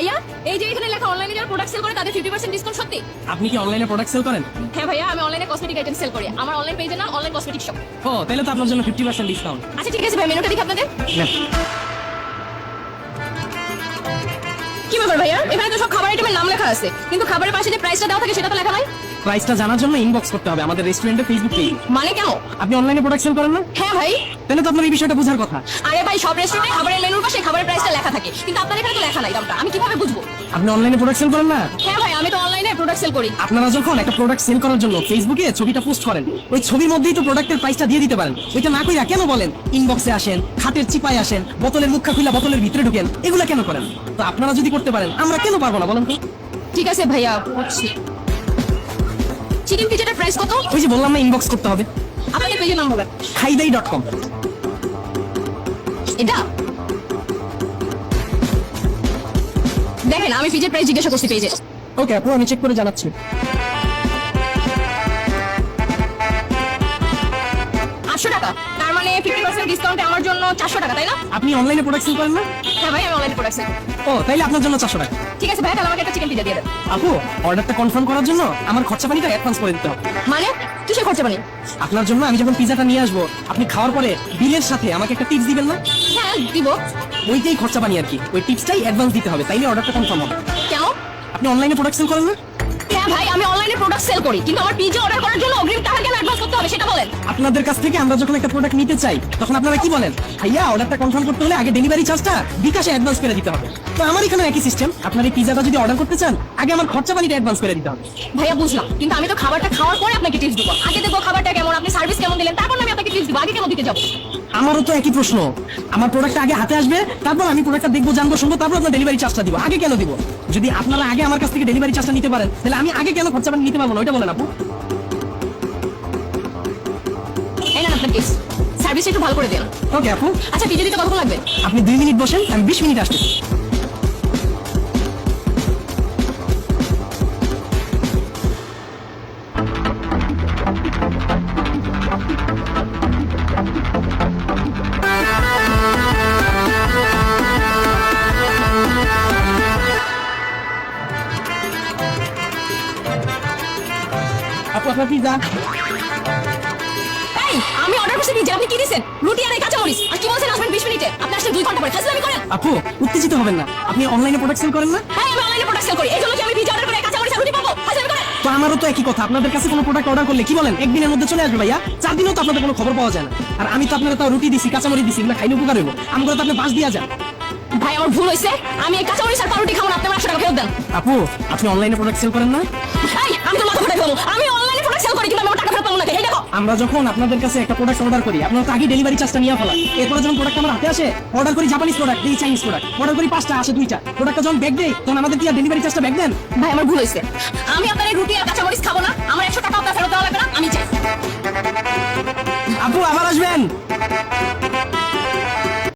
ভাইয়া এই যে এখানে লেখা অনলাইনে যারা প্রোডাক্ট সেল করে তাদের 50% ডিসকাউন্ট সত্যি? আপনি কি অনলাইনে প্রোডাক্ট সেল করেন? হ্যাঁ ভাইয়া, আমি অনলাইনে কসমেটিক আইটেম সেল করি। আমার অনলাইন পেজের নাম অনলাইন কসমেটিক শপ। ও তাহলে তো আপনার জন্য 50% ডিসকাউন্ট। আচ্ছা ঠিক আছে ভাই, মেনুটা দেখি আপনাদের। কি ব্যাপার ভাইয়া, এখানে তো সব খাবার আইটেমের নাম লেখা আছে, কিন্তু খাবারের পাশে যে প্রাইসটা দেওয়া থাকে সেটা তো লেখা নাই। প্রাইসটা জানার জন্য ইনবক্স করতে হবে আমাদের রেস্টুরেন্টের ফেসবুক পেজ। মানে কেন? আপনি অনলাইনে প্রোডাক্ট সেল করেন না? হ্যাঁ ভাই। তাহলে তো আপনার এই বিষয়টা বোঝার কথা। আরে ভাই, সব রেস্টুরেন্টে খাবারের মেনুর পাশে খাবারের প্রাইসটা লেখা থাকে, কিন্তু আপনার এখানে তো লেখা নাই দামটা, আমি কিভাবে বুঝবো? আপনি অনলাইনে প্রোডাক্ট সেল করেন না? হ্যাঁ ভাই, আমি তো অনলাইনে প্রোডাক্ট সেল করি। আপনারা যখন একটা প্রোডাক্ট সেল করার জন্য ফেসবুকে ছবিটা পোস্ট করেন, ওই ছবির মধ্যেই তো প্রোডাক্টের প্রাইসটা দিয়ে দিতে পারেন। ওইটা না কইরা কেন বলেন ইনবক্সে আসেন, খাটের চিপায় আসেন, বোতলের মুখা খুলে বোতলের ভিতরে ঢুকেন? এগুলা কেন করেন? তো আপনারা যদি করতে পারেন আমরা কেন পারবো না বলেন তো? ঠিক আছে ভাইয়া, বুঝছি। চিকেন পিজাটার প্রাইস কত? ওই যে বললাম না, ইনবক্স করতে হবে। আপনাদের পেজের নাম বলেন। খাইদাই.com। এটা দেখেন, আমি পিজের প্রাইস জিজ্ঞাসা করছি পেজে। ওকে আপু, আমি চেক করে জানাচ্ছি। 800 টাকা, তার মানে 50% ডিসকাউন্টে আমার জন্য 400 টাকা, তাই না? আপনি অনলাইনে প্রোডাক্ট সেল করেন না? হ্যাঁ ভাই, আমি অনলাইনে প্রোডাক্ট সেল করি। ও তাইলে আপনার জন্য 400 টাকা। ঠিক আছে ভাই, তাহলে আমাকে একটা চিকেন পিজা দিয়ে দেন। আপু, অর্ডারটা কনফার্ম করার জন্য আমার খরচা পানিটা অ্যাডভান্স করে দিতে হবে। মানে কিসের খরচা বানি? আপনার জন্য আমি যখন পিজাটা নিয়ে আসবো, আপনি খাওয়ার পরে বিলের সাথে আমাকে একটা টিপস দিবেন না? হ্যাঁ দিব। ওইটাই খরচা পানি আর কি, ওই টিপসটাই অ্যাডভান্স দিতে হবে, তাইলে অর্ডারটা কনফার্ম হবে। কেন? আপনি অনলাইনে প্রোডাক্ট সেল করেন না? হ্যাঁ ভাই, আমি অনলাইনে প্রোডাক্ট সেল করি, কিন্তু আমার পিজা অর্ডার করার জন্য অগ্রিম টাকা কেন অ্যাডভান্স করতে হবে সেটা বলেন। আপনাদের কাছ থেকে আমরা যখন একটা প্রোডাক্ট নিতে চাই, তখন আপনারা কি বলেন? ভাইয়া, অর্ডারটা কনফার্ম করতে হলে আগে ডেলিভারি চার্জটা বিকাশে অ্যাডভান্স করে দিতে হবে। তো আমার এখানে একই সিস্টেম, আপনার এই পিজাটা যদি অর্ডার করতে চান, আগে আমার খরচা পানিটা অ্যাডভান্স করে দিতে হবে। ভাইয়া বুঝলাম, কিন্তু আমি তো খাবারটা খাওয়ার পরে আপনাকে টিপস দিব। আগে দেখবো খাবারটা কেমন, আপনি সার্ভিস কেমন দিলেন, তারপর আমি আপনাকে টিপস দিব। আগে কেন দিতে যাবো? আমারও তো একই প্রশ্ন। আমার প্রোডাক্টটা আগে হাতে আসবে, তারপর আমি প্রোডাক্টটা দেখবো, জানবো, শুনবো, তারপর আপনার ডেলিভারি চার্জটা দিব। আগে কেন দিব? যদি আপনারা আগে আমার কাছ থেকে ডেলিভারি চার্জটা নিতে পারেন, তাহলে আমি আগে কেন খরচা পানি নিতে পারবো না? ওইটা বলেন আপু। এই নেন আপনার টিপস, সার্ভিসটা একটু ভালো করে দেন। ওকে আপু। আচ্ছা, পিজা দিতে কতক্ষণ লাগবে? আপনি 2 মিনিট বসেন, আমি 20 মিনিট আসতেছি। আপু, আপনার পিজা। এই, আমি অর্ডার করছি পিজা, আপনি কি দিয়েছেন? রুটি আর এই কাঁচামরিচ। আর কি বলছেন আসবেন 20 মিনিটে? আপনি আসলে 2 ঘন্টা পরে। ফাজলামি করেন? আপু, উত্তেজিত হবেন না। আপনি অনলাইনে প্রোডাক্ট সেল করেন না? হ্যাঁ, আমি অনলাইনে প্রোডাক্ট সেল করি। এই জন্য কি আমি পিজা অর্ডার করে কাঁচামরিচ আর রুটি পাবো? ফাজলামি করেন? তো আমারও তো একই কথা। আপনাদের কাছে কোনো প্রোডাক্ট অর্ডার করলে কি বলেন? একদিনের মধ্যে চলে আসবে ভাইয়া। 4 দিনেও তো আপনাদের কোনো খবর পাওয়া যায় না। আর আমি তো আপনারা তাও রুটি দিছি, কাঁচামরিচ দিছি, এগুলো খাইলে উপকার হইব। আমরা তো আপনি বাস দিয়া যান। ভাই, আমার ভুল হয়েছে। আমি এই কাঁচামরিচ আর পাউরুটি খাবো না, আপনি আমার 800 টাকা ফেরত দেন। আপু, আপনি অনলাইনে প্রোডাক্ট সেল করেন না? এই, আমি তো মাথা ফাটাই ফেলবো। আমি অনলাইনে প্রোডাক্ট সেল করি, কিন্তু আমি আমার টাকা ফেরত পাবো না। এই দেখো, আমরা যখন আপনাদের কাছে একটা প্রোডাক্ট অর্ডার করি, আপনারা তো আগে ডেলিভারি চার্জটা নিয়ে ফেলা। এরপরে যখন প্রোডাক্ট আমার হাতে আসে, অর্ডার করি জাপানিজ প্রোডাক্ট, দিই চাইনিজ প্রোডাক্ট, অর্ডার করি 5টা, আসে 2টা। প্রোডাক্টটা যখন ব্যাক দেই, তখন আমাদের কি আর ডেলিভারি চার্জটা ব্যাক দেন? ভাই আমার ভুল হয়েছে। আমি আপনার এই রুটি আর কাঁচামরিচ খাবো না। আমার 100 টাকা আপনার ফেরত দেওয়া লাগবে না, আমি চাই। আপু, আবার আসবেন।